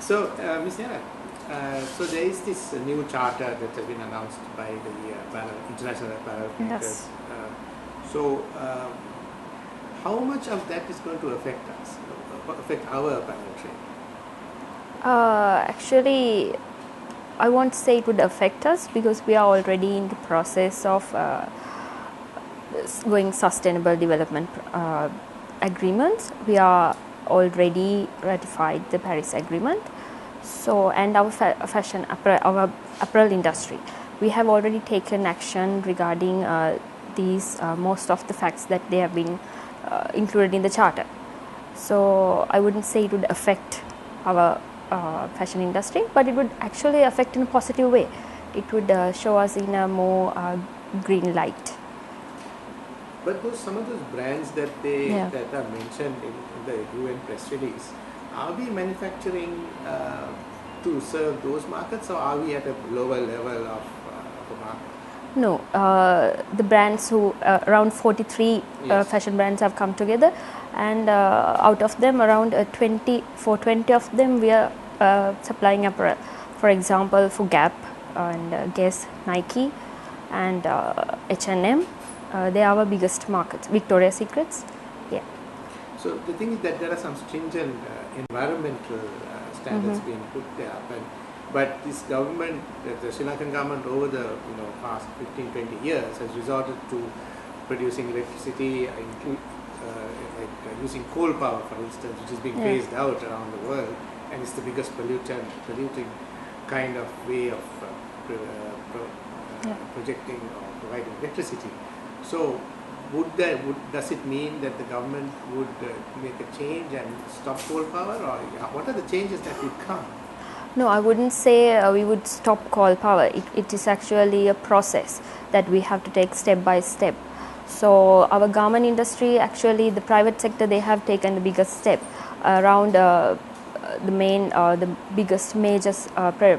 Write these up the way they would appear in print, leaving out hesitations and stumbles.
So, Ms. Nara, so there is this new charter that has been announced by the international apparel makers. Yes. How much of that is going to affect us, affect our apparel trade? Actually, I won't say it would affect us because we are already in the process of going sustainable development agreements. We are already ratified the Paris Agreement. So, and our our apparel industry, we have already taken action regarding these most of the facts that they have been included in the charter. So, I wouldn't say it would affect our fashion industry, but it would actually affect in a positive way. It would show us in a more green light. But some of those brands that that are mentioned in the UN press release, are we manufacturing to serve those markets, or are we at a lower level of the market? No, the brands who around 43 fashion brands have come together, and out of them around 20 of them we are supplying apparel. For example, for Gap and Guess, Nike and H&M, they are our biggest markets. Victoria's Secrets, yeah. So the thing is that there are some stringent environmental standards being put there, but this government, the Sri Lankan government, over the past 15-20 years has resorted to producing electricity, like using coal power, for instance, which is being phased out around the world, and it's the biggest polluting kind of way of projecting or providing electricity. So, does it mean that the government would make a change and stop coal power, or what are the changes that would come? No, I wouldn't say we would stop coal power. It is actually a process that we have to take step by step. So our garment industry, actually the private sector, they have taken the biggest step around the biggest major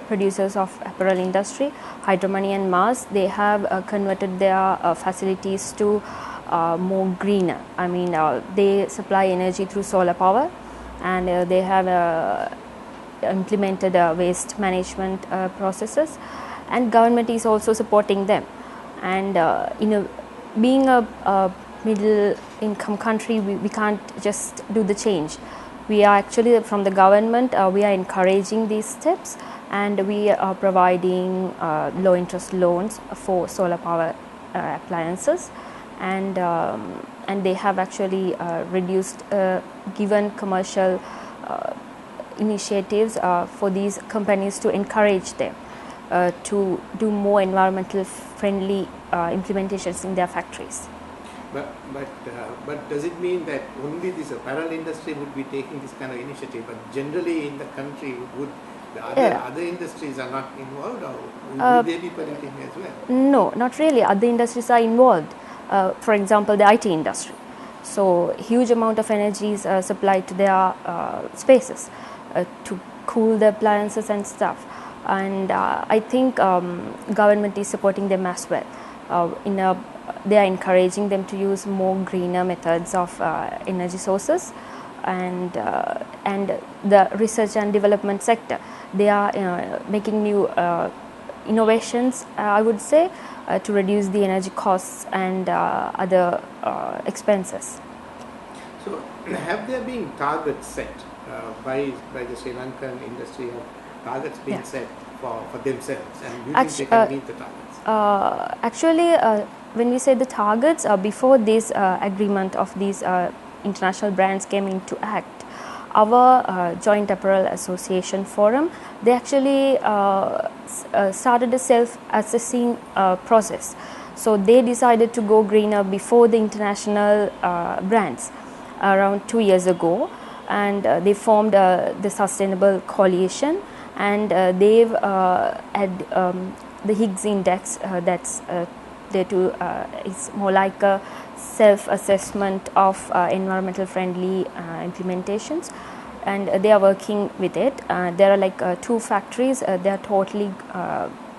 producers of apparel industry, Hydromani and Mars. They have converted their facilities to more greener. I mean, they supply energy through solar power, and they have implemented waste management processes, and government is also supporting them. And being a middle income country, we can't just do the change. We are actually, from the government, we are encouraging these steps, and we are providing low interest loans for solar power appliances, and they have actually given commercial initiatives for these companies to encourage them to do more environmental friendly implementations in their factories. But does it mean that only this apparel industry would be taking this kind of initiative, but generally in the country would the other industries are not involved, or would they be polluting as well? No, not really. Other industries are involved. For example, the IT industry. So huge amount of energy is supplied to their spaces to cool the appliances and stuff. And I think government is supporting them as well. They are encouraging them to use more greener methods of energy sources, and the research and development sector, they are making new innovations, I would say, to reduce the energy costs and other expenses. So, have there been targets set by the Sri Lankan industry? Have targets being set for themselves, and do you think they can meet the targets? Actually, when we say the targets, before this agreement of these international brands came into act, our Joint Apparel Association Forum, they actually started a self-assessing process. So they decided to go greener before the international brands around 2 years ago, and they formed the Sustainable Coalition, and they've had the Higgs Index that's there to it's more like a self-assessment of environmental friendly implementations, and they are working with it. There are like 2 factories, they are totally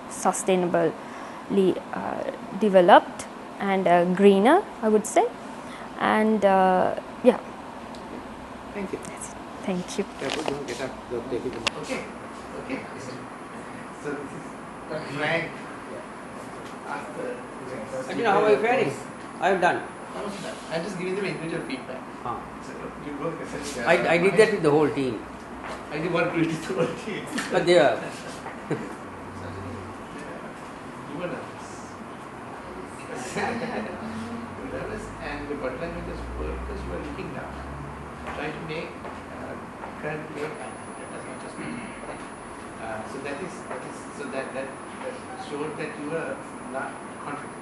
sustainably developed and greener, I would say. And yeah. Thank you. That's it. Thank you. Careful, don't get up, don't take it. Okay, okay. So this is Frank after. How are you faring? I have done. I'm just giving them individual feedback. Ah. So you go. I did that with the whole team. I did want to do it with the whole team. But they are. You were nervous. You were nervous, and the body language was poor because you were looking down, trying to make current play as much as possible. So that showed that you were not confident.